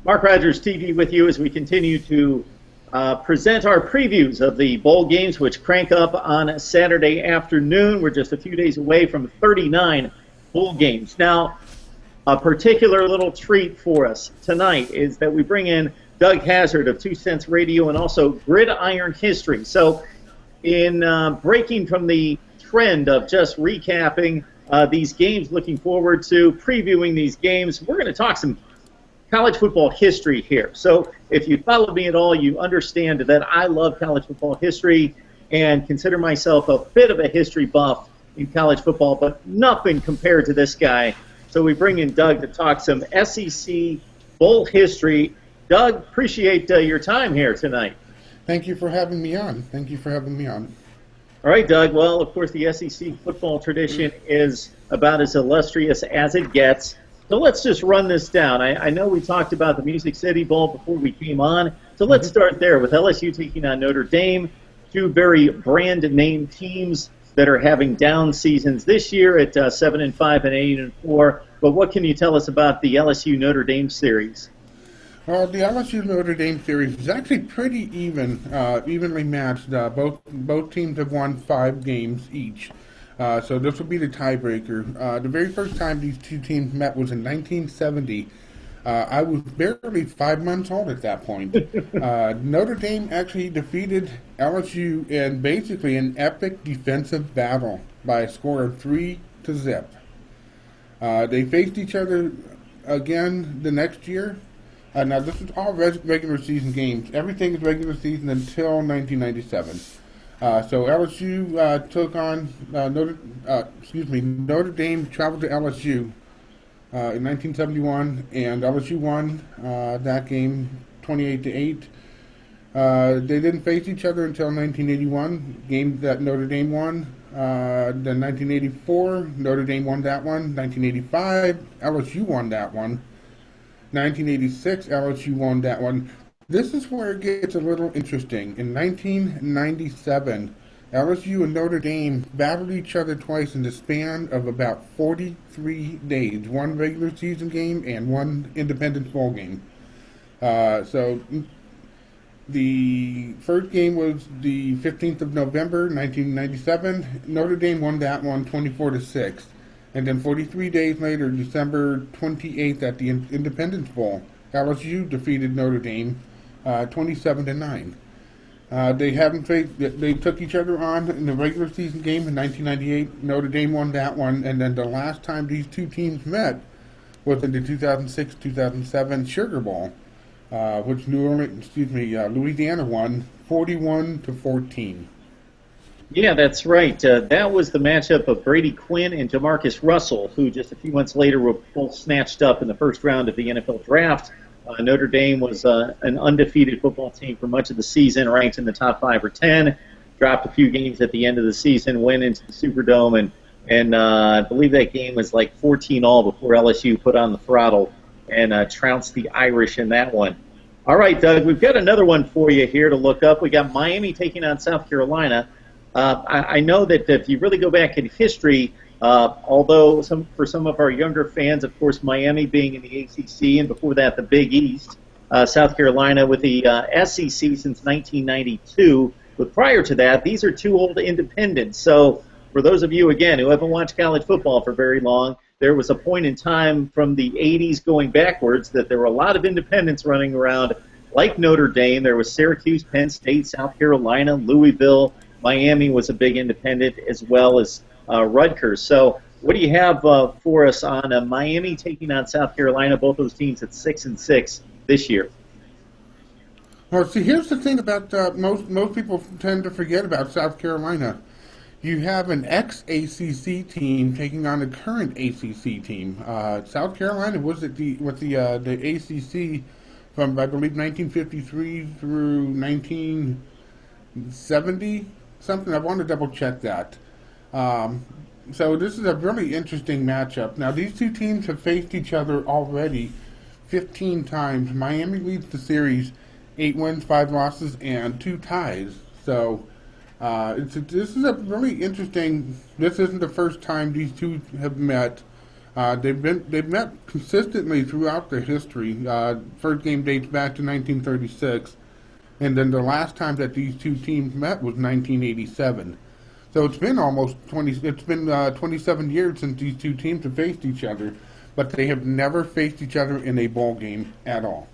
Mark Rogers TV with you as we continue to present our previews of the bowl games, which crank up on Saturday afternoon. We're just a few days away from 39 bowl games. Now, a particular little treat for us tonight is that we bring in Doug Hazard of 2 Cents Radio and also Gridiron History. So in breaking from the trend of just recapping these games, looking forward to previewing these games, we're going to talk some college football history here. So if you follow me at all, you understand that I love college football history and consider myself a bit of a history buff in college football, but nothing compared to this guy. So we bring in Doug to talk some SEC bowl history. Doug, appreciate your time here tonight. Thank you for having me on. All right, Doug. Well, of course, the SEC football tradition is about as illustrious as it gets. So let's just run this down. I know we talked about the Music City Bowl before we came on. So let's start there with LSU taking on Notre Dame, two very brand-name teams that are having down seasons this year at 7-5 and 8-4. But what can you tell us about the LSU Notre Dame series? Well, the LSU Notre Dame series is actually pretty evenly matched. Both teams have won 5 games each. So this will be the tiebreaker. The very first time these two teams met was in 1970. I was barely 5 months old at that point. Notre Dame actually defeated LSU in basically an epic defensive battle by a score of 3-0. They faced each other again the next year. Now, this is all regular season games. Everything is regular season until 1997. So LSU took on Notre Dame traveled to LSU in 1971, and LSU won that game 28-8. They didn't face each other until 1981, game that Notre Dame won. Then 1984, Notre Dame won that one. 1985, LSU won that one. 1986, LSU won that one. This is where it gets a little interesting. In 1997, LSU and Notre Dame battled each other twice in the span of about 43 days. One regular season game and one Independence Bowl game. So the first game was the 15th of November, 1997. Notre Dame won that one 24-6. And then 43 days later, December 28th at the Independence Bowl, LSU defeated Notre Dame 27-9. They took each other on in the regular season game in 1998. Notre Dame won that one, and then the last time these two teams met was in the 2006-2007 Sugar Bowl, which Louisiana won 41-14. Yeah, that's right. That was the matchup of Brady Quinn and Jamarcus Russell, who just a few months later were both snatched up in the first round of the NFL draft. Notre Dame was an undefeated football team for much of the season, ranked in the top 5 or 10, dropped a few games at the end of the season, went into the Superdome, and I believe that game was like 14-all before LSU put on the throttle and trounced the Irish in that one. All right, Doug, we've got another one for you here to look up. We got Miami taking on South Carolina. I know that if you really go back in history, although for some of our younger fans, of course, Miami being in the ACC and before that the Big East, South Carolina with the SEC since 1992. But prior to that, these are two old independents. So for those of you, again, who haven't watched college football for very long, there was a point in time from the 80s going backwards that there were a lot of independents running around like Notre Dame. There was Syracuse, Penn State, South Carolina, Louisville. Miami was a big independent, as well as Rutgers. So what do you have for us on Miami taking on South Carolina, both those teams at 6-6 this year? Well, see, here's the thing about most people tend to forget about South Carolina. You have an ex-ACC team taking on a current ACC team. South Carolina was the ACC from, I believe, 1953 through 1970. Something I want to double check that. So this is a really interesting matchup. Now these two teams have faced each other already 15 times. Miami leads the series 8 wins, 5 losses, and 2 ties. So this is a really interesting. This isn't the first time these two have met. They've met consistently throughout their history. First game dates back to 1936, and then the last time that these two teams met was 1987. So it's been almost 20. It's been 27 years since these two teams have faced each other, but they have never faced each other in a bowl game at all.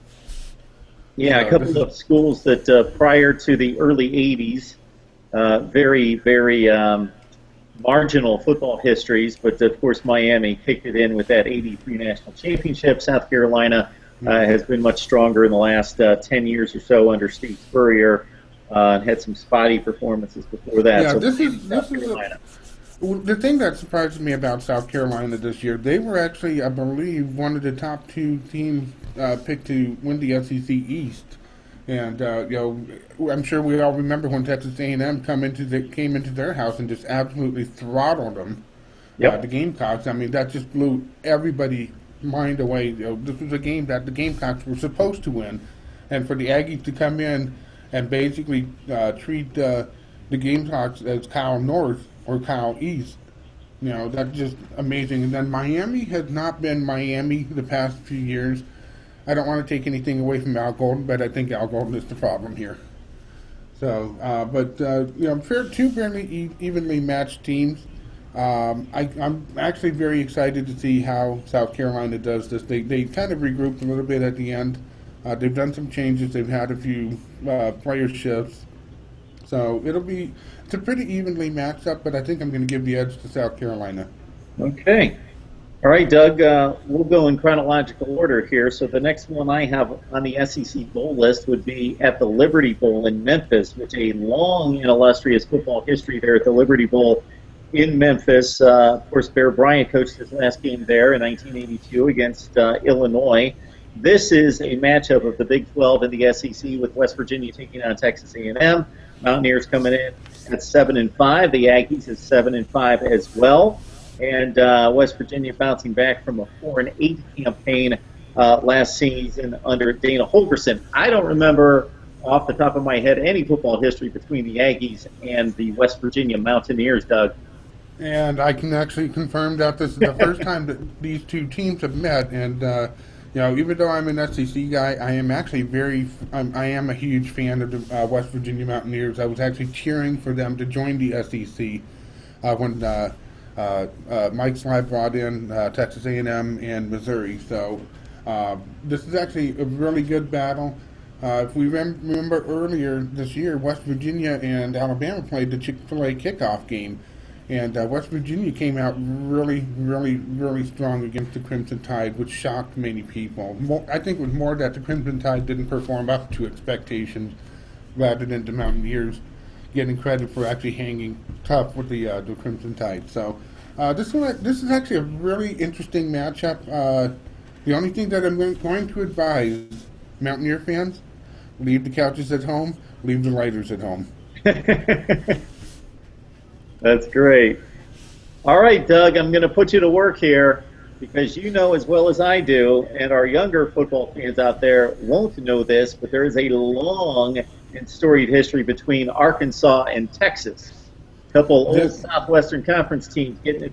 Yeah, a couple of schools that prior to the early 80s, very, very marginal football histories, but of course Miami kicked it in with that 83 national championship. South Carolina has been much stronger in the last 10 years or so under Steve Spurrier. And had some spotty performances before that. Yeah, so this is the thing that surprised me about South Carolina this year. They were actually, I believe, one of the top two teams picked to win the SEC East. And I'm sure we all remember when Texas A&M came into their house and just absolutely throttled them. Yep. The Gamecocks. I mean, that just blew everybody's mind away. This was a game that the Gamecocks were supposed to win, and for the Aggies to come in and basically treat the Gamecocks as Kyle North or Kyle East. That's just amazing. And then Miami has not been Miami the past few years. I don't want to take anything away from Al Golden, but I think Al Golden is the problem here. So, two fairly evenly matched teams. I'm actually very excited to see how South Carolina does this. They kind of regrouped a little bit at the end. They've done some changes. They've had a few player shifts. So it's a pretty evenly matched up, but I think I'm going to give the edge to South Carolina. Okay. All right, Doug, we'll go in chronological order here. So the next one I have on the SEC Bowl list would be at the Liberty Bowl in Memphis, which a long and illustrious football history there at the Liberty Bowl in Memphis. Of course, Bear Bryant coached his last game there in 1982 against Illinois. This is a matchup of the Big 12 and the SEC with West Virginia taking on Texas A&M. Mountaineers coming in at 7-5. The Aggies is 7-5 as well. And West Virginia bouncing back from a 4-8 campaign last season under Dana Holgorsen. I don't remember off the top of my head any football history between the Aggies and the West Virginia Mountaineers, Doug. And I can actually confirm that this is the first time that these two teams have met. And even though I'm an SEC guy, I am actually I am a huge fan of the West Virginia Mountaineers. I was actually cheering for them to join the SEC when Mike Sly brought in Texas A&M and Missouri. So this is actually a really good battle. If we remember earlier this year, West Virginia and Alabama played the Chick-fil-A kickoff game. And West Virginia came out really, really, really strong against the Crimson Tide, which shocked many people. I think it was more that the Crimson Tide didn't perform up to expectations rather than the Mountaineers getting credit for actually hanging tough with the Crimson Tide. So this is actually a really interesting matchup. The only thing that I'm going to advise Mountaineer fans, leave the couches at home, leave the lighters at home. That's great. All right, Doug, I'm going to put you to work here because you know as well as I do, and our younger football fans out there won't know this, but there is a long and storied history between Arkansas and Texas. A couple old Southwestern Conference teams getting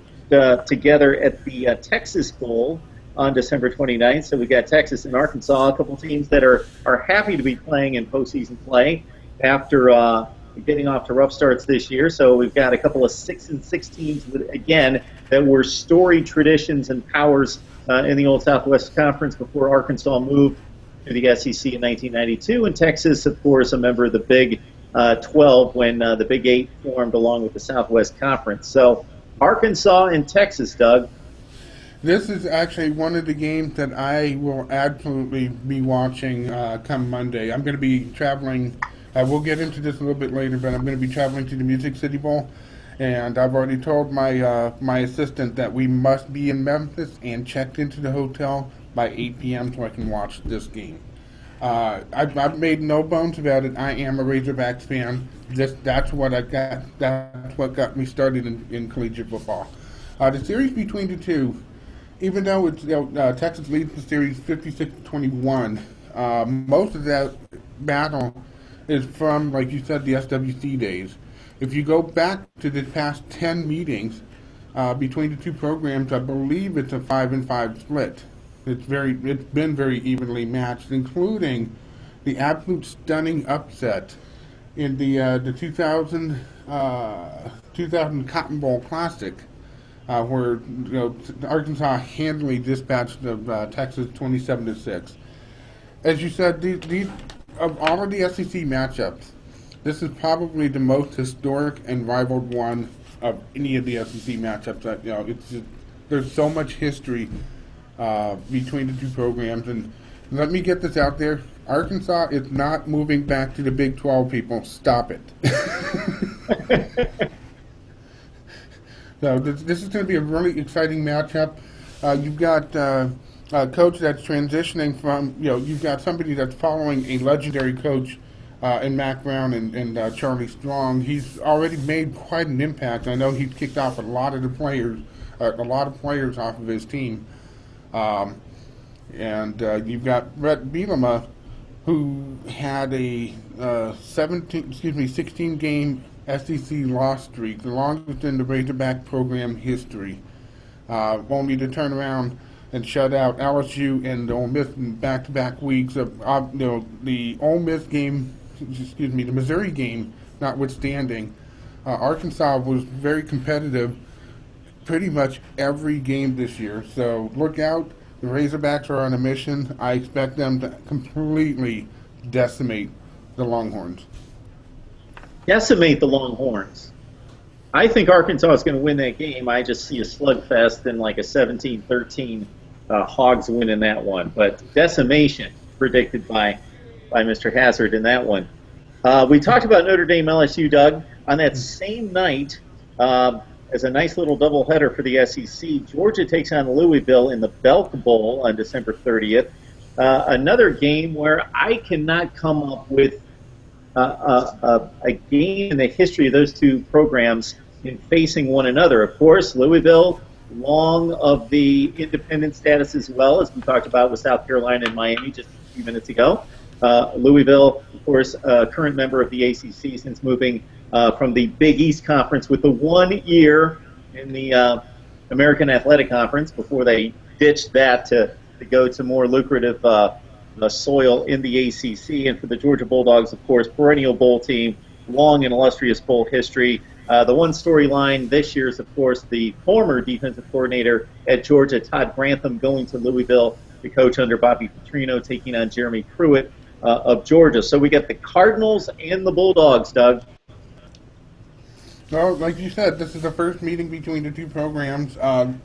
together at the Texas Bowl on December 29th. So we got Texas and Arkansas, a couple teams that are happy to be playing in postseason play after getting off to rough starts this year. So we've got a couple of 6-6 teams, again, that were storied traditions and powers in the old Southwest Conference before Arkansas moved to the SEC in 1992. And Texas, of course, a member of the Big 12 when the Big 8 formed along with the Southwest Conference. So Arkansas and Texas, Doug. This is actually one of the games that I will absolutely be watching come Monday. I'm going to be traveling. We'll get into this a little bit later, but I'm going to be traveling to the Music City Bowl, and I've already told my assistant that we must be in Memphis and checked into the hotel by 8 p.m. so I can watch this game. I've made no bones about it. I am a Razorbacks fan. That's what I got. That's what got me started in collegiate football. The series between the two, even though it's Texas leads the series 56-21, most of that battle is from, like you said, the SWC days. If you go back to the past 10 meetings, between the two programs. I believe it's a 5-5 split. It's been very evenly matched, including the absolute stunning upset in the 2000 Cotton Bowl Classic, where Arkansas handily dispatched Texas 27-6. As you said, these of all of the SEC matchups, this is probably the most historic and rivaled one of any of the SEC matchups. It's just, there's so much history between the two programs, and let me get this out there: Arkansas is not moving back to the Big 12. People, stop it. So this is going to be a really exciting matchup. You've got a coach that's transitioning from, you've got somebody that's following a legendary coach in Mac Brown and Charlie Strong. He's already made quite an impact. I know he's kicked off a lot of players off of his team. And you've got Brett Bielema, who had a 16-game SEC loss streak, the longest in the Razorback program history, only to turn around and shut out LSU and the Ole Miss in back-to-back weeks. Of the Ole Miss game, the Missouri game notwithstanding, Arkansas was very competitive pretty much every game this year. So look out. The Razorbacks are on a mission. I expect them to completely decimate the Longhorns. Decimate the Longhorns. I think Arkansas is going to win that game. I just see a slugfest and like a 17-13 Hogs win in that one. But decimation predicted by Mr. Hazard in that one. We talked about Notre Dame LSU, Doug. On that same night, as a nice little doubleheader for the SEC, Georgia takes on Louisville in the Belk Bowl on December 30th. Another game where I cannot come up with a game in the history of those two programs in facing one another. Of course, Louisville, long of the independent status as well, as we talked about with South Carolina and Miami just a few minutes ago. Louisville, of course, current member of the ACC since moving from the Big East Conference with the 1 year in the American Athletic Conference before they ditched that to go to more lucrative soil in the ACC. And for the Georgia Bulldogs, of course, perennial bowl team, long and illustrious bowl history. The one storyline this year is, of course, the former defensive coordinator at Georgia, Todd Grantham, going to Louisville to coach under Bobby Petrino, taking on Jeremy Pruitt of Georgia. So we got the Cardinals and the Bulldogs, Doug. Well, like you said, this is the first meeting between the two programs. And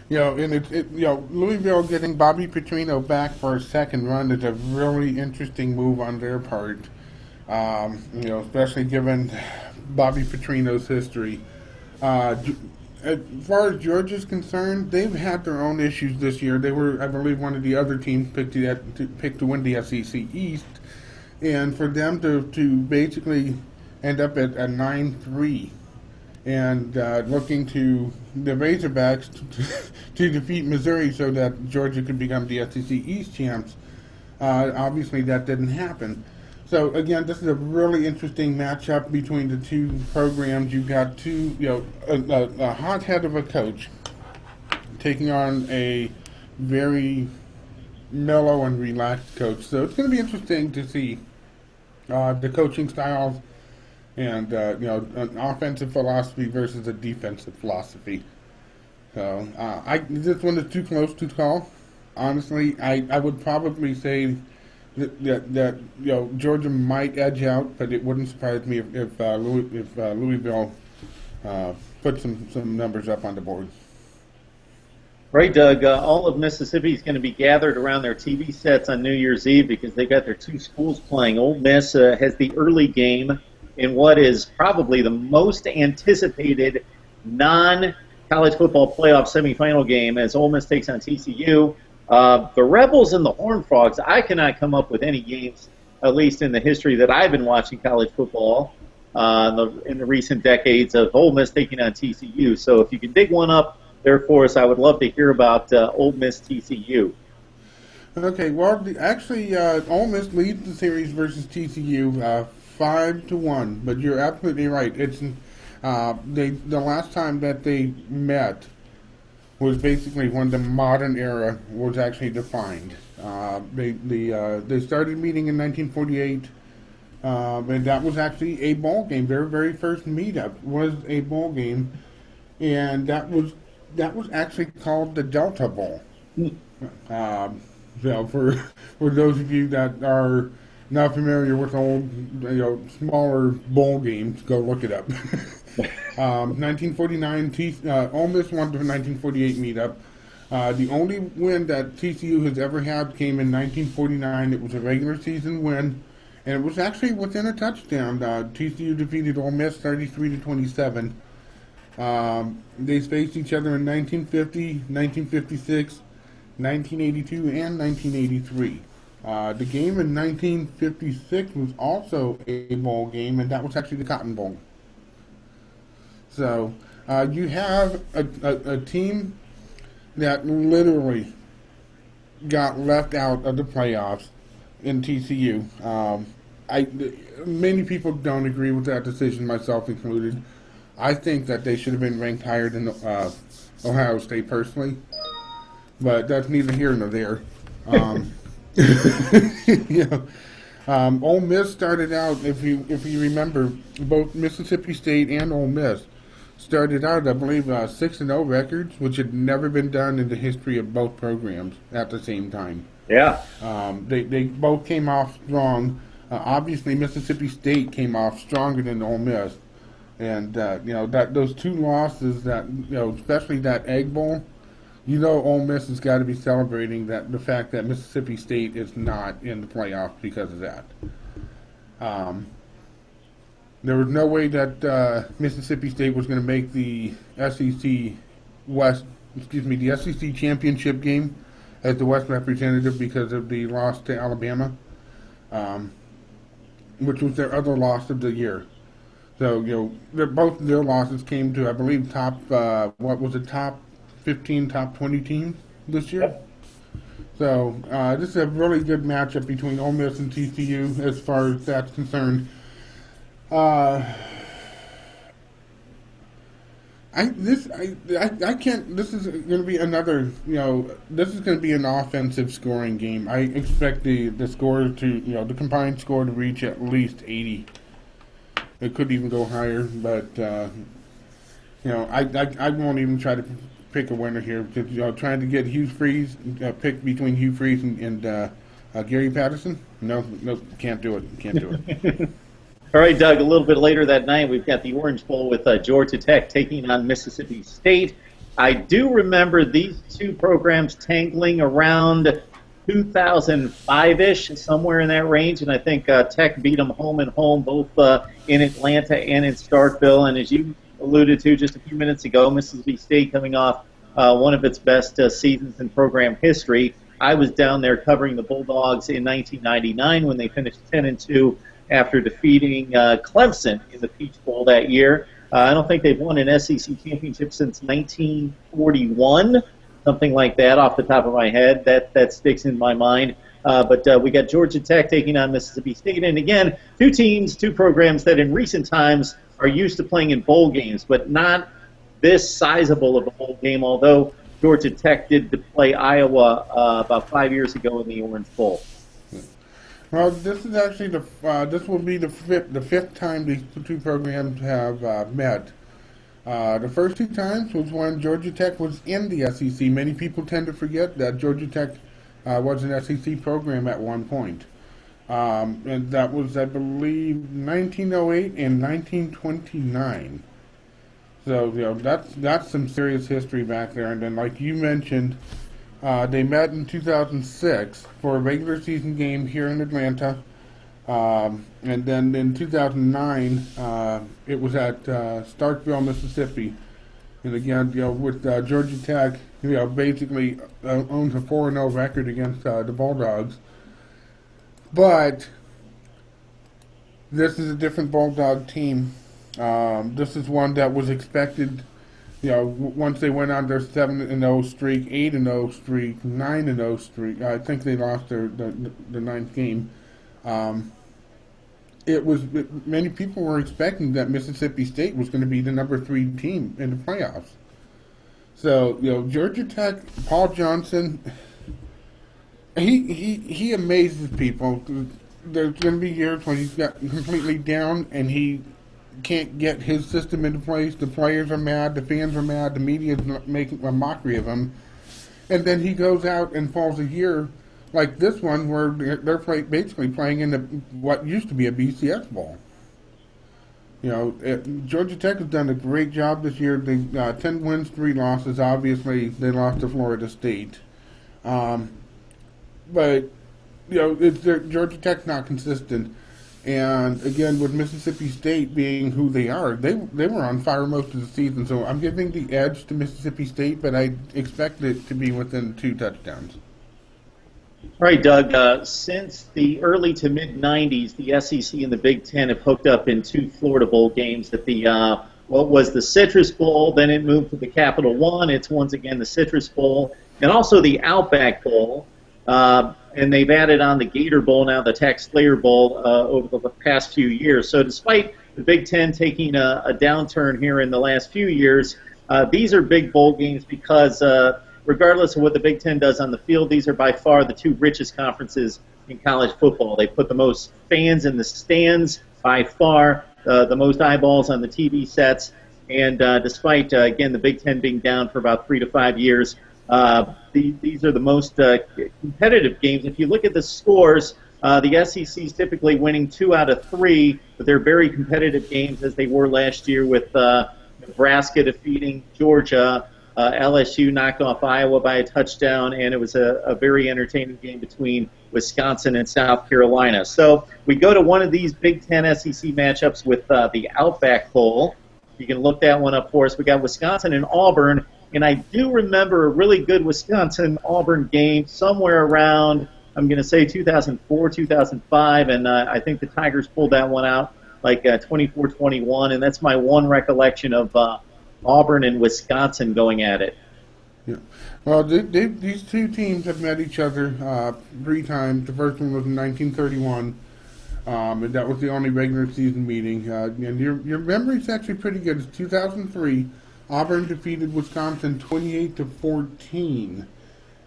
Louisville getting Bobby Petrino back for a second run is a really interesting move on their part. Especially given Bobby Petrino's history. As far as Georgia's concerned, they've had their own issues this year. They were, I believe, one of the other teams picked to win the SEC East, and for them to basically end up at a 9-3 and looking to the Razorbacks to defeat Missouri so that Georgia could become the SEC East champs. Obviously, that didn't happen. So again, this is a really interesting matchup between the two programs. You've got a hothead of a coach taking on a very mellow and relaxed coach. So it's going to be interesting to see the coaching styles and an offensive philosophy versus a defensive philosophy. So this one is too close to call. Honestly, I would probably say that Georgia might edge out, but it wouldn't surprise me if Louisville put some numbers up on the board. Right, Doug. All of Mississippi is going to be gathered around their TV sets on New Year's Eve because they've got their two schools playing. Ole Miss has the early game in what is probably the most anticipated non-college football playoff semifinal game as Ole Miss takes on TCU. The Rebels and the Horned Frogs, I cannot come up with any games, at least in the history that I've been watching college football in the recent decades, of Ole Miss taking on TCU. So if you can dig one up there for us, I would love to hear about Ole Miss TCU. Okay, well, actually, Ole Miss leads the series versus TCU 5-1, but you're absolutely right. The last time that they met was basically when the modern era was actually defined. They started meeting in 1948, and that was actually a bowl game. Their very first meetup was a bowl game, and that was actually called the Delta Bowl. So for those of you that are not familiar with old, smaller bowl games, go look it up. 1949, Ole Miss won the 1948 meetup. The only win that TCU has ever had came in 1949. It was a regular season win, and it was actually within a touchdown. TCU defeated Ole Miss 33-27. They faced each other in 1950, 1956, 1982, and 1983. The game in 1956 was also a bowl game, and that was actually the Cotton Bowl. So you have a team that literally got left out of the playoffs in TCU. Many people don't agree with that decision, myself included. I think that they should have been ranked higher than Ohio State personally, but that's neither here nor there. Ole Miss started out, if you remember, both Mississippi State and Ole Miss started out, I believe, 6-0 records, which had never been done in the history of both programs at the same time. Yeah. They both came off strong. Obviously, Mississippi State came off stronger than Ole Miss, and that those two losses, that especially that Egg Bowl, Ole Miss has got to be celebrating the fact that Mississippi State is not in the playoffs because of that. There was no way that Mississippi State was going to make the SEC the SEC championship game as the West representative because of the loss to Alabama, which was their other loss of the year. So both of their losses came to, I believe, top 15, top 20 teams this year. So this is a really good matchup between Ole Miss and TCU as far as that's concerned. This is going to be another, this is going to be an offensive scoring game. I expect the score to, the combined score to reach at least 80. It could even go higher, but, I won't even try to pick a winner here, because, trying to get Hugh Freeze, pick between Hugh Freeze and Gary Patterson. No, can't do it. All right, Doug, a little bit later that night, we've got the Orange Bowl with Georgia Tech taking on Mississippi State. I do remember these two programs tangling around 2005-ish, somewhere in that range, and I think Tech beat them home and home, both in Atlanta and in Starkville. And as you alluded to just a few minutes ago, Mississippi State coming off one of its best seasons in program history. I was down there covering the Bulldogs in 1999 when they finished 10-2. After defeating Clemson in the Peach Bowl that year. I don't think they've won an SEC championship since 1941, something like that off the top of my head. That sticks in my mind. But we got Georgia Tech taking on Mississippi State. And again, two programs that in recent times are used to playing in bowl games, but not this sizable of a bowl game, although Georgia Tech did play Iowa about 5 years ago in the Orange Bowl. Well, this is actually this will be the fifth time these two programs have met. The first two times was when Georgia Tech was in the SEC. Many people tend to forget that Georgia Tech was an SEC program at one point, and that was, I believe, 1908 and 1929. So that's some serious history back there. And then, like you mentioned, they met in 2006 for a regular season game here in Atlanta. And then in 2009, it was at Starkville, Mississippi. And again, with Georgia Tech, basically owns a 4-0 record against the Bulldogs. But this is a different Bulldog team. This is one that was expected. Once they went on their 7-0 streak, 8-0 streak, 9-0 streak, I think they lost the ninth game. many people were expecting that Mississippi State was going to be the number 3 team in the playoffs. So, Georgia Tech, Paul Johnson, he amazes people. There's going to be years when he's got completely down and he can't get his system into place. The players are mad, the fans are mad, the media is making a mockery of him. And then he goes out and falls a year like this one where they're basically playing in what used to be a BCS bowl. Georgia Tech has done a great job this year. They 10 wins, 3 losses. Obviously, they lost to Florida State. But, Georgia Tech's not consistent. And, again, with Mississippi State being who they are, they were on fire most of the season. So I'm giving the edge to Mississippi State, but I expect it to be within 2 touchdowns. All right, Doug, since the early to mid-'90s, the SEC and the Big Ten have hooked up in 2 Florida Bowl games at the what was the Citrus Bowl, then it moved to the Capital One. It's once again the Citrus Bowl, and also the Outback Bowl. And they've added on the Gator Bowl now, the Tax Slayer Bowl, over the past few years. So despite the Big Ten taking a downturn here in the last few years, these are big bowl games because regardless of what the Big Ten does on the field, these are by far the 2 richest conferences in college football. They put the most fans in the stands by far, the most eyeballs on the TV sets, and despite, again, the Big Ten being down for about 3 to 5 years, these are the most competitive games. If you look at the scores, the SEC is typically winning 2 out of 3, but they're very competitive games as they were last year with Nebraska defeating Georgia. LSU knocked off Iowa by a touchdown, and it was a very entertaining game between Wisconsin and South Carolina. So we go to one of these Big Ten SEC matchups with the Outback Bowl. You can look that one up for us. We got Wisconsin and Auburn, and I do remember a really good Wisconsin-Auburn game somewhere around, I'm going to say 2004, 2005, and I think the Tigers pulled that one out like 24-21, and that's my one recollection of Auburn and Wisconsin going at it. Yeah. Well, these 2 teams have met each other 3 times. The first one was in 1931, and that was the only regular season meeting. And your memory's actually pretty good. It's 2003. Auburn defeated Wisconsin 28-14,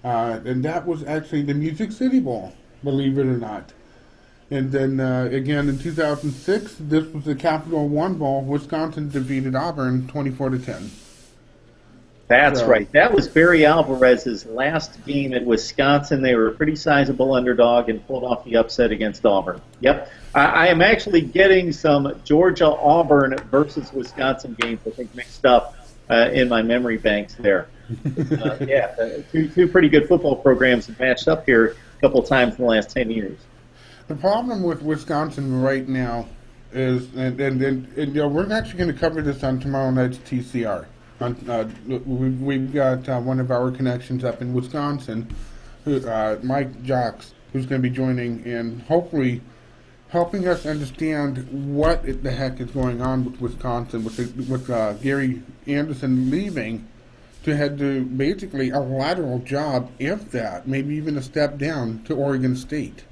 and that was actually the Music City Bowl, believe it or not. And then again in 2006, this was the Capital One Bowl. Wisconsin defeated Auburn 24-10. That's right. That was Barry Alvarez's last game at Wisconsin. They were a pretty sizable underdog and pulled off the upset against Auburn. Yep. I am actually getting some Georgia-Auburn versus Wisconsin games, I think, mixed up in my memory banks there. Two pretty good football programs have matched up here a couple times in the last 10 years. The problem with Wisconsin right now is, and we're actually going to cover this on tomorrow night's TCR. We've got one of our connections up in Wisconsin, Mike Jocks, who's going to be joining and hopefully helping us understand what the heck is going on with Wisconsin, with Gary Anderson leaving to head to basically a lateral job, if that, maybe even a step down to Oregon State.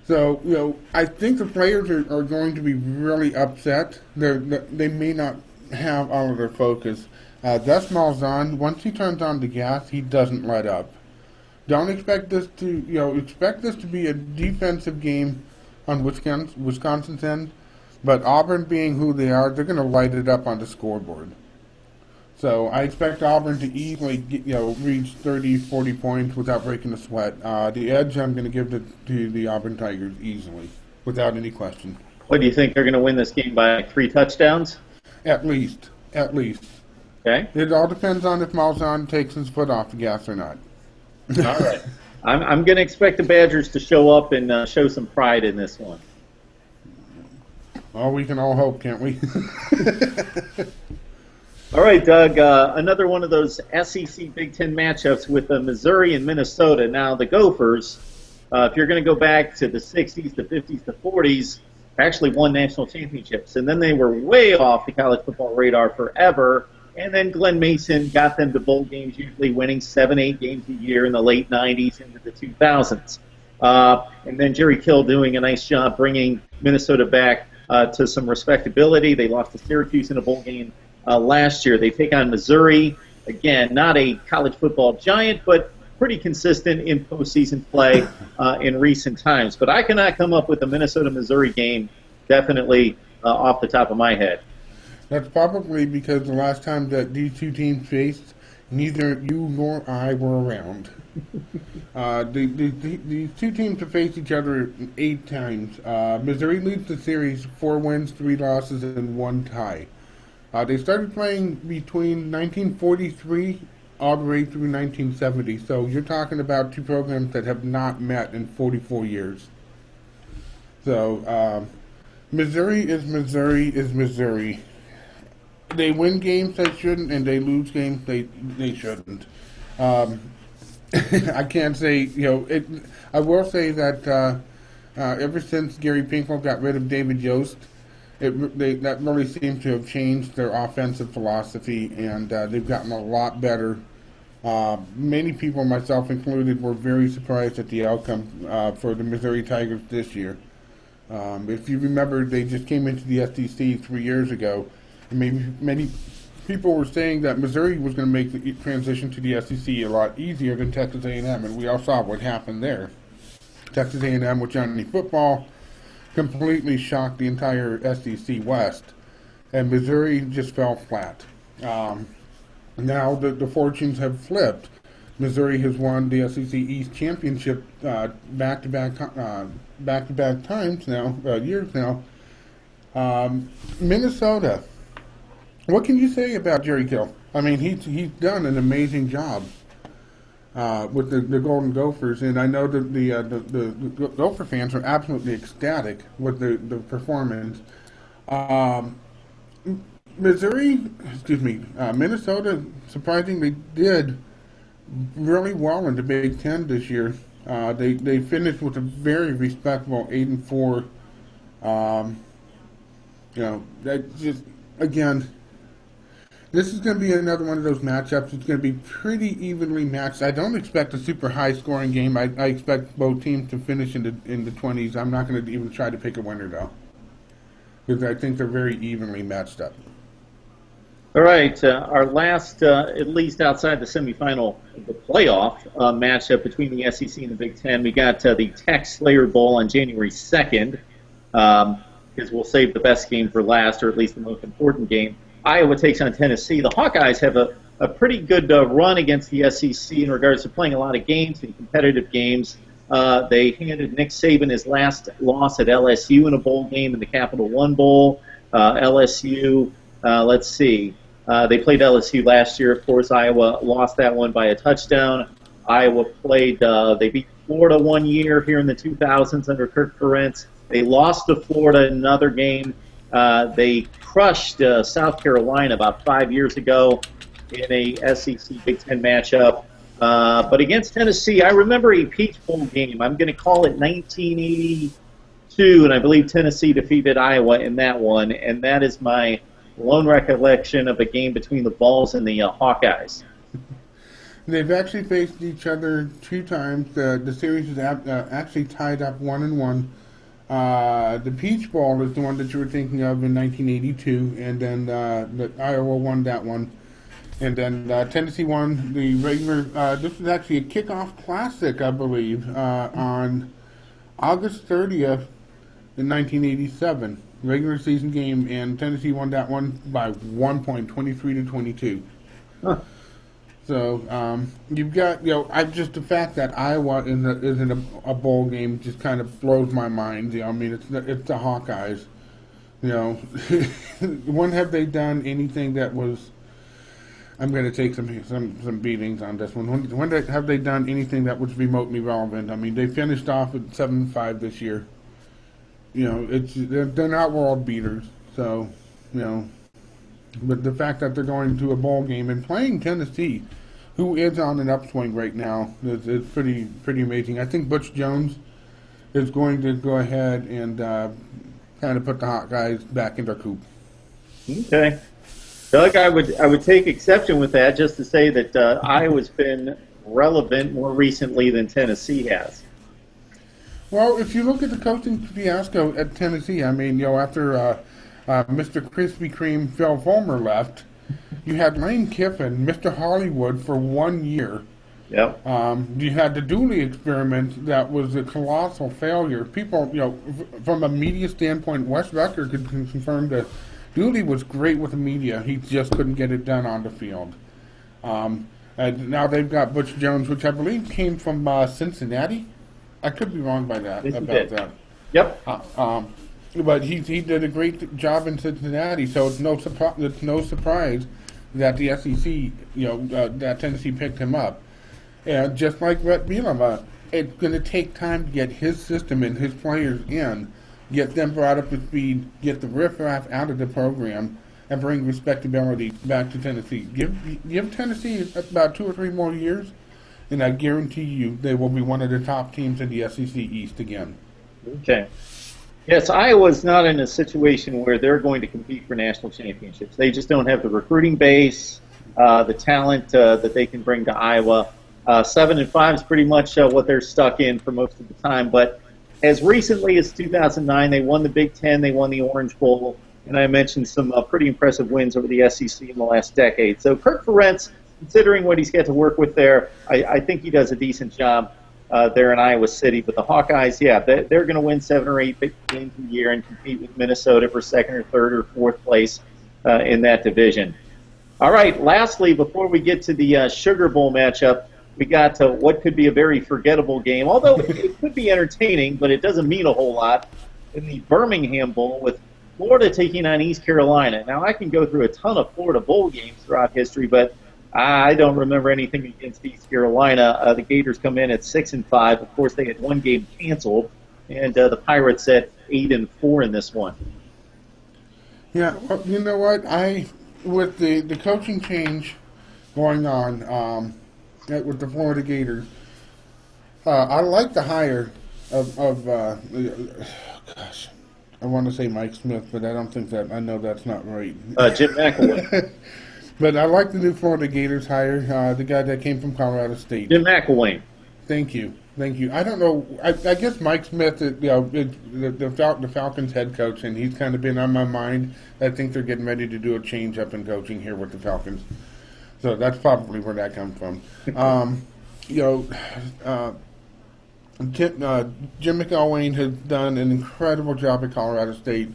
So, I think the players are going to be really upset. They may not have all of their focus. Gus Malzahn, once he turns on the gas, he doesn't let up. Don't expect this to, expect this to be a defensive game on Wisconsin's end, but Auburn being who they are, they're going to light it up on the scoreboard. So I expect Auburn to easily reach 30, 40 points without breaking a sweat. The edge I'm going to give to the Auburn Tigers easily, without any question. What do you think, they're going to win this game by 3 touchdowns? At least. Okay. It all depends on if Malzahn takes his foot off the gas or not. All right. I'm going to expect the Badgers to show up and show some pride in this one. Well, we can all hope, can't we? All right, Doug, another one of those SEC Big Ten matchups with Missouri and Minnesota. Now, the Gophers, if you're going to go back to the 60s, the 50s, the 40s, actually won national championships. And then they were way off the college football radar forever. And then Glenn Mason got them to bowl games, usually winning 7-8 games a year in the late 90s into the 2000s. And then Jerry Kill doing a nice job bringing Minnesota back to some respectability. They lost to Syracuse in a bowl game last year. They take on Missouri. Again, not a college football giant, but pretty consistent in postseason play in recent times. But I cannot come up with a Minnesota-Missouri game definitely off the top of my head. That's probably because the last time that these two teams faced, neither you nor I were around. These two teams have faced each other 8 times. Missouri leads the series 4 wins, 3 losses, and 1 tie. They started playing between 1943 all the way through 1970. So you're talking about two programs that have not met in 44 years. So Missouri is Missouri is Missouri. They win games they shouldn't, and they lose games they shouldn't. I can't say, I will say that ever since Gary Pinkel got rid of David Yost, that really seems to have changed their offensive philosophy, and they've gotten a lot better. Many people, myself included, were very surprised at the outcome for the Missouri Tigers this year. If you remember, they just came into the SEC 3 years ago, and many people were saying that Missouri was going to make the transition to the SEC a lot easier than Texas A&M, and we all saw what happened there. Texas A&M with Johnny Football completely shocked the entire SEC West, and Missouri just fell flat. Now the fortunes have flipped. Missouri has won the SEC East Championship back-to-back times now, years now. Minnesota. What can you say about Jerry Kill? I mean, he's done an amazing job with the Golden Gophers, and I know that the Gopher fans are absolutely ecstatic with the performance. Minnesota surprisingly did really well in the Big Ten this year. They finished with a very respectable 8-4. That just again. This is going to be another one of those matchups. It's going to be pretty evenly matched. I don't expect a super high-scoring game. I expect both teams to finish in the 20s. I'm not going to even try to pick a winner, though, because I think they're very evenly matched up. All right, our last, at least outside the semifinal, the playoff matchup between the SEC and the Big Ten, we got the Tech Slayer Bowl on January 2nd, because we'll save the best game for last, or at least the most important game. Iowa takes on Tennessee. The Hawkeyes have a pretty good run against the SEC in regards to playing a lot of games and competitive games. They handed Nick Saban his last loss at LSU in a bowl game in the Capital One Bowl. LSU, let's see. They played LSU last year. Of course, Iowa lost that one by a touchdown. Iowa they beat Florida one year here in the 2000s under Kirk Ferentz. They lost to Florida in another game. They crushed South Carolina about 5 years ago in a SEC Big Ten matchup. But against Tennessee, I remember a Peach Bowl game. I'm going to call it 1982, and I believe Tennessee defeated Iowa in that one. And that is my lone recollection of a game between the Vols and the Hawkeyes. They've actually faced each other 2 times. The series is actually tied up 1-1. The Peach Bowl is the one that you were thinking of in 1982, and then Iowa won that one. And then Tennessee won the regular, this was actually a kickoff classic, I believe, on August 30th in 1987. Regular season game, and Tennessee won that one by 1 point, 23-22. Huh. So you've got, just the fact that Iowa isn't a bowl game just kind of blows my mind. I mean, it's the Hawkeyes. When have they done anything that was? I'm going to take some beatings on this one. When have they done anything that was remotely relevant? I mean, they finished off at 7-5 this year. They're not world beaters. So, but the fact that they're going to a bowl game and playing Tennessee, who is on an upswing right now, is pretty amazing. I think Butch Jones is going to go ahead and kind of put the Hawkeyes back in their coop. Okay. Doug, I would take exception with that, just to say that Iowa's been relevant more recently than Tennessee has. Well, if you look at the coaching fiasco at Tennessee, I mean, after Mr. Krispy Kreme Phil Fulmer left, you had Lane Kiffin, Mr. Hollywood for 1 year. Yep. You had the Dooley experiment that was a colossal failure. People, from a media standpoint, Wes Rucker could confirm that Dooley was great with the media. He just couldn't get it done on the field. And now they've got Butch Jones, which I believe came from Cincinnati. I could be wrong by that about that. Yep. But he did a great job in Cincinnati, so it's no surprise that the SEC, that Tennessee picked him up. And just like Rhett Bielema, it's going to take time to get his system and his players in, get them brought up to speed, get the riffraff out of the program, and bring respectability back to Tennessee. Give Tennessee about 2 or 3 more years, and I guarantee you they will be one of the top teams in the SEC East again. Okay. Yes, Iowa's not in a situation where they're going to compete for national championships. They just don't have the recruiting base, the talent that they can bring to Iowa. 7-5 is pretty much what they're stuck in for most of the time. But as recently as 2009, they won the Big Ten, they won the Orange Bowl, and I mentioned some pretty impressive wins over the SEC in the last decade. So Kirk Ferentz, considering what he's got to work with there, I think he does a decent job there in Iowa City. But the Hawkeyes, yeah, they're going to win 7 or 8 big games a year and compete with Minnesota for 2nd or 3rd or 4th place in that division. All right, lastly, before we get to the Sugar Bowl matchup, we got to what could be a very forgettable game, although it could be entertaining, but it doesn't mean a whole lot, in the Birmingham Bowl with Florida taking on East Carolina. Now, I can go through a ton of Florida Bowl games throughout history, but I don't remember anything against East Carolina. The Gators come in at 6-5. Of course, they had 1 game canceled, and the Pirates at 8-4 in this one. Yeah, well, you know what? With the coaching change going on with the Florida Gators, I like the hire of gosh, I want to say Mike Smith, but I don't think that. I know that's not right. Jim McElwain. But I like the new Florida Gators hire, the guy that came from Colorado State. Jim McElwain. Thank you. I don't know. I guess Mike Smith, is the Falcons head coach, and he's kind of been on my mind. I think they're getting ready to do a change up in coaching here with the Falcons. So that's probably where that comes from. Jim McElwain has done an incredible job at Colorado State,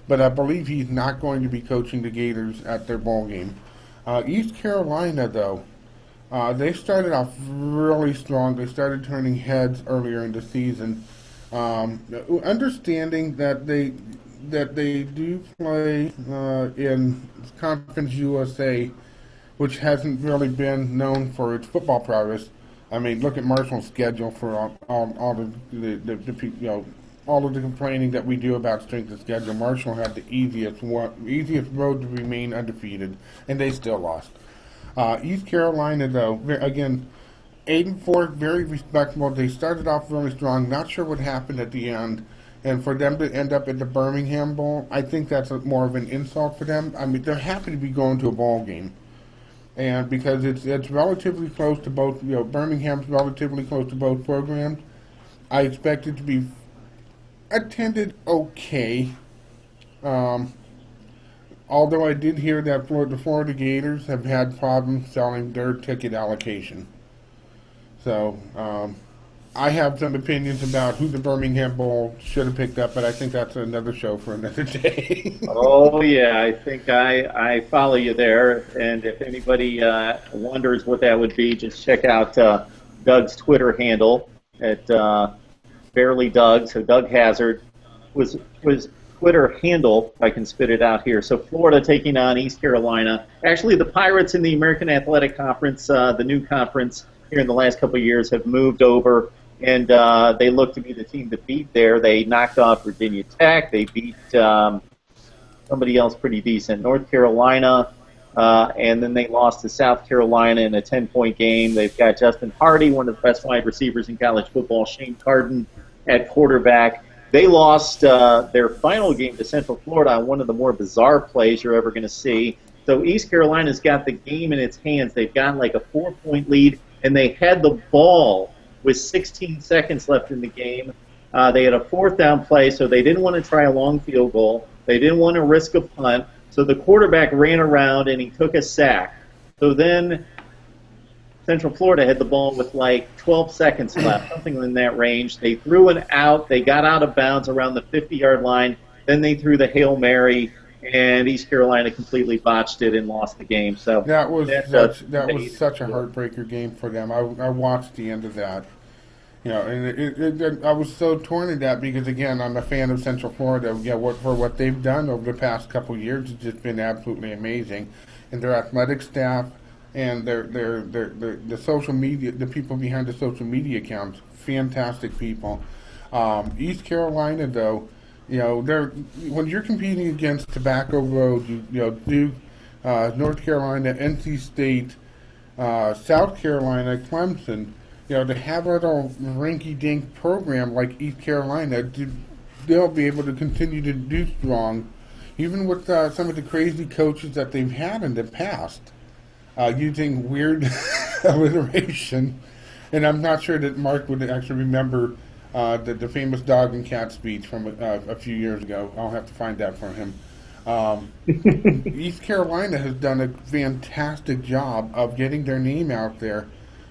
but I believe he's not going to be coaching the Gators at their bowl game. East Carolina, though, they started off really strong. They started turning heads earlier in the season. Understanding that they do play in Conference USA, which hasn't really been known for its football prowess. I mean, look at Marshall's schedule for all of the complaining that we do about strength of schedule. Marshall had the easiest road to remain undefeated, and they still lost. East Carolina, though, again, 8-4, very respectable. They started off really strong. Not sure what happened at the end. And for them to end up at the Birmingham Bowl, I think that's more of an insult for them. I mean, they're happy to be going to a bowl game. And because it's relatively close to both, Birmingham's relatively close to both programs, I expect it to be attended okay. Although I did hear that the Florida Gators have had problems selling their ticket allocation. So, I have some opinions about who the Birmingham Bowl should have picked up, but I think that's another show for another day. Oh, yeah, I think I follow you there. And if anybody wonders what that would be, just check out Doug's Twitter handle at Barely Doug. So Doug Hazard was Twitter handle, if I can spit it out here. So Florida taking on East Carolina. Actually, the Pirates in the American Athletic Conference, the new conference here in the last couple of years, have moved over. And they look to be the team to beat there. They knocked off Virginia Tech. They beat somebody else pretty decent, North Carolina. And then they lost to South Carolina in a 10-point game. They've got Justin Hardy, one of the best wide receivers in college football, Shane Carden at quarterback. They lost their final game to Central Florida on one of the more bizarre plays you're ever going to see. So East Carolina's got the game in its hands. They've got like a 4-point lead, and they had the ball with 16 seconds left in the game. They had a fourth down play, so they didn't want to try a long field goal. They didn't want to risk a punt. So the quarterback ran around and he took a sack. So then Central Florida had the ball with like 12 seconds left, something in that range. They threw it out. They got out of bounds around the 50-yard line. Then they threw the Hail Mary, and East Carolina completely botched it and lost the game. So that was such a heartbreaker game for them. I watched the end of that. And I was so torn in that because, again, I'm a fan of Central Florida. For what they've done over the past couple of years, it's just been absolutely amazing. And their athletic staff and the social media, the people behind the social media accounts, fantastic people. East Carolina, though, when you're competing against Tobacco Road, Duke, North Carolina, NC State, South Carolina, Clemson. To have a little rinky-dink program like East Carolina, they'll be able to continue to do strong, even with some of the crazy coaches that they've had in the past, using weird alliteration. And I'm not sure that Mark would actually remember the famous dog and cat speech from a few years ago. I'll have to find that for him. East Carolina has done a fantastic job of getting their name out there.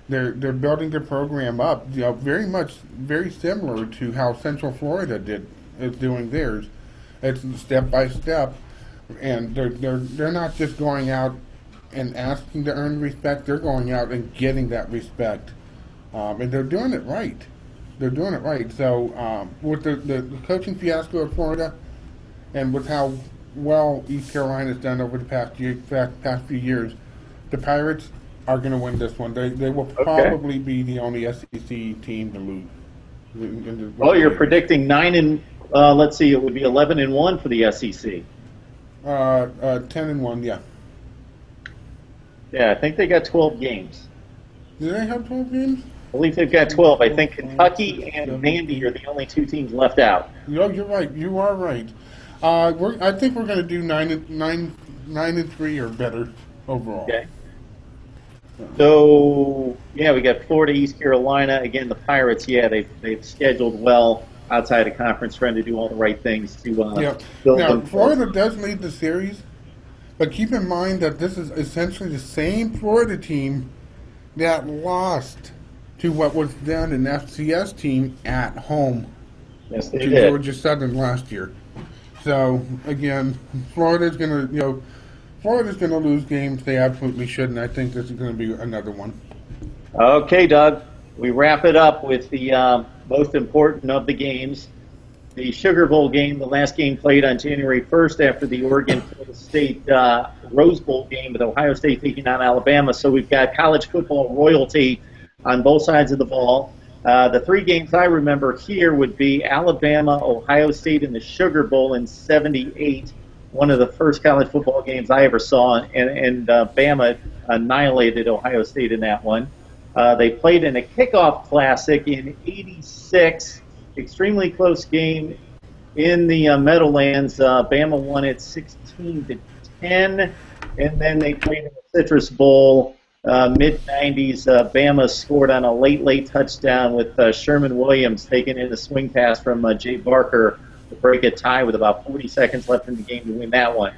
They're building their program up, very similar to how Central Florida is doing theirs. It's step by step, and they're not just going out and asking to earn respect. They're going out and getting that respect, and they're doing it right. They're doing it right. So with the coaching fiasco of Florida, and with how well East Carolina's done over the past few years, the Pirates are going to win this one. They will probably be the only SEC team to lose. Well, you're predicting 9 and let's see, it would be 11-1 for the SEC. 10-1, yeah. Yeah, I think they got 12 games. Do they have 12 games? I believe they've got 12. I think Kentucky and Vandy are the only two teams left out. No, you're right. You are right. I think we're going to do 9-3 or better overall. Okay. So, yeah, we got Florida, East Carolina. Again, the Pirates, they've scheduled well outside of conference, trying to do all the right things to build Now, Florida does lead the series, but keep in mind that this is essentially the same Florida team that lost to what was then an FCS team at home to Georgia Southern last year. So, again, Florida's going to lose games they absolutely should, and I think this is going to be another one. Okay, Doug. We wrap it up with the most important of the games. The Sugar Bowl game, the last game played on January 1st after the Oregon State Rose Bowl game with Ohio State taking on Alabama. So we've got college football royalty on both sides of the ball. The three games I remember here would be Alabama, Ohio State in the Sugar Bowl in '78. One of the first college football games I ever saw, and Bama annihilated Ohio State in that one. They played in a kickoff classic in '86, extremely close game in the Meadowlands. Bama won it 16-10, and then they played in the Citrus Bowl mid-'90s. Bama scored on a late touchdown with Sherman Williams taking in a swing pass from Jay Barker to break a tie with about 40 seconds left in the game to win that one.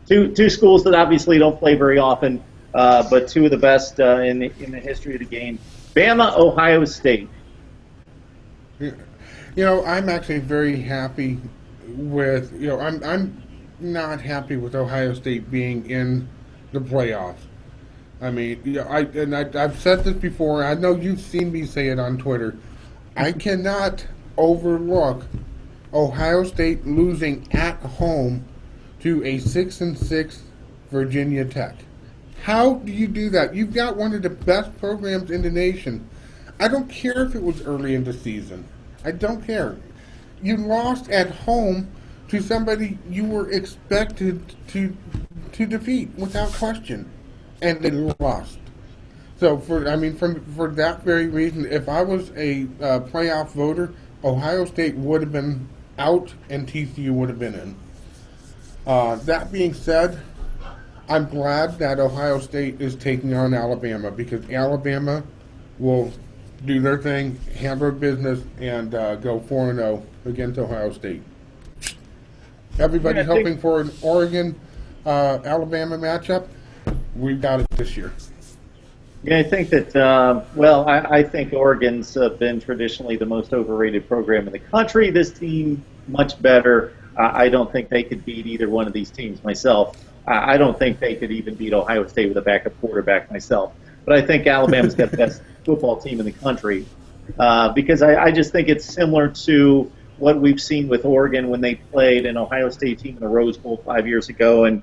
Two schools that obviously don't play very often, but two of the best in the history of the game. Bama, Ohio State. I'm actually very happy with, I'm not happy with Ohio State being in the playoffs. I mean, I've said this before. I know you've seen me say it on Twitter. I cannot overlook Ohio State losing at home to a 6-6 Virginia Tech. How do you do that? You've got one of the best programs in the nation. I don't care if it was early in the season. I don't care. You lost at home to somebody you were expected to defeat without question, and they lost. So for that very reason, if I was a playoff voter, Ohio State would have been out and TCU would have been in. That being said, I'm glad that Ohio State is taking on Alabama because Alabama will do their thing, handle business, and go 4-0 against Ohio State. Everybody's hoping for an Oregon Alabama matchup. We've got it this year. Yeah, I think that, I think Oregon's been traditionally the most overrated program in the country. This team, much better. I don't think they could beat either one of these teams myself. I don't think they could even beat Ohio State with a backup quarterback myself. But I think Alabama's got the best football team in the country because I just think it's similar to what we've seen with Oregon when they played an Ohio State team in the Rose Bowl 5 years ago and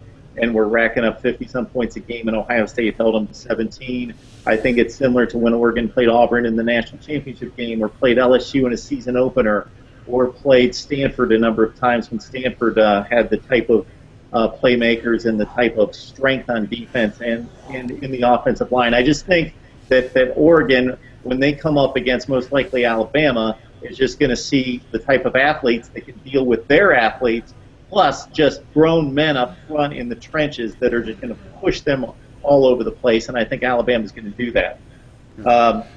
were racking up 50-some points a game, and Ohio State held them to 17. I think it's similar to when Oregon played Auburn in the national championship game, or played LSU in a season opener, or played Stanford a number of times when Stanford had the type of playmakers and the type of strength on defense and in the offensive line. I just think that Oregon, when they come up against most likely Alabama, is just going to see the type of athletes that can deal with their athletes, plus just grown men up front in the trenches that are just going to push them all over the place, and I think Alabama's going to do that.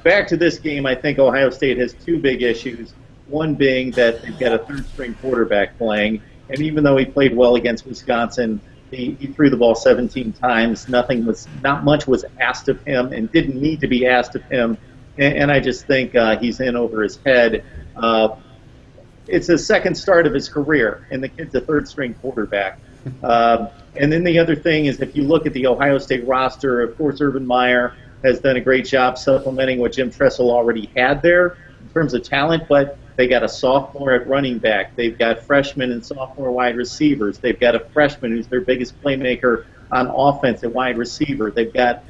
Back to this game, I think Ohio State has two big issues, one being that they've got a third-string quarterback playing, and even though he played well against Wisconsin, he threw the ball 17 times. Not much was asked of him and didn't need to be asked of him, and I just think he's in over his head. It's the second start of his career, and the kid's a third-string quarterback. And then the other thing is, if you look at the Ohio State roster, of course, Urban Meyer has done a great job supplementing what Jim Tressel already had there in terms of talent, but they got a sophomore at running back. They've got freshmen and sophomore wide receivers. They've got a freshman who's their biggest playmaker on offense at wide receiver. They've got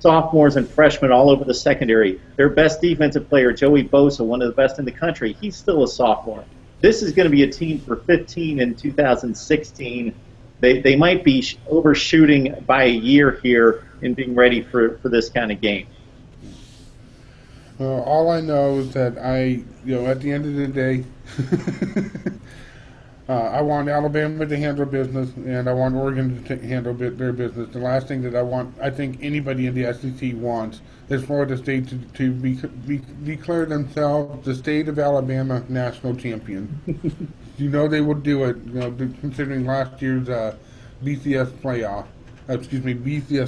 sophomores and freshmen all over the secondary. Their best defensive player, Joey Bosa, one of the best in the country, he's still a sophomore. This is going to be a team for 15 in 2016. They might be overshooting by a year here in being ready for this kind of game. All I know is that at the end of the day, I want Alabama to handle business, and I want Oregon to handle their business. The last thing that I think anybody in the SEC wants is Florida State to declare themselves the state of Alabama national champion. They will do it, considering last year's BCS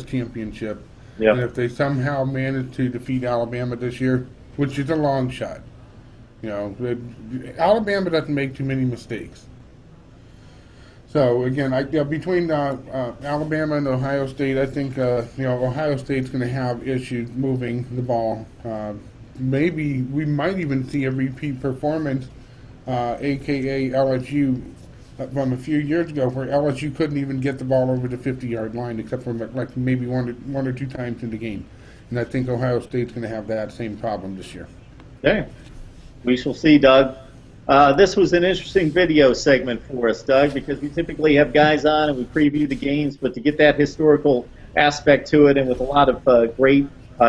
championship. Yep. And if they somehow manage to defeat Alabama this year, which is a long shot, Alabama doesn't make too many mistakes. So again, between Alabama and Ohio State, I think Ohio State's going to have issues moving the ball. Maybe we might even see a repeat performance, aka LSU, from a few years ago, where LSU couldn't even get the ball over the 50-yard line, except for like maybe one or two times in the game. And I think Ohio State's going to have that same problem this year. Okay, we shall see, Doug. This was an interesting video segment for us, Doug, because we typically have guys on and we preview the games, but to get that historical aspect to it and with a lot of great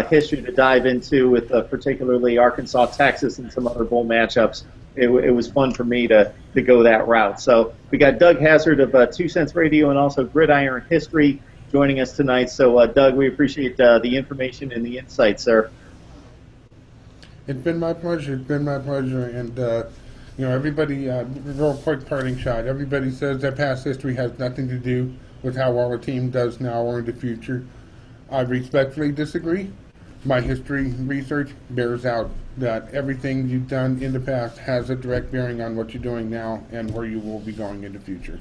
history to dive into with particularly Arkansas, Texas, and some other bowl matchups, it was fun for me to go that route. So we got Doug Hazard of 2 Cents Radio and also Gridiron History joining us tonight. So, Doug, we appreciate the information and the insight, sir. It's been my pleasure. And everybody, real quick parting shot. Everybody says that past history has nothing to do with how well a team does now or in the future. I respectfully disagree. My history research bears out that everything you've done in the past has a direct bearing on what you're doing now and where you will be going in the future.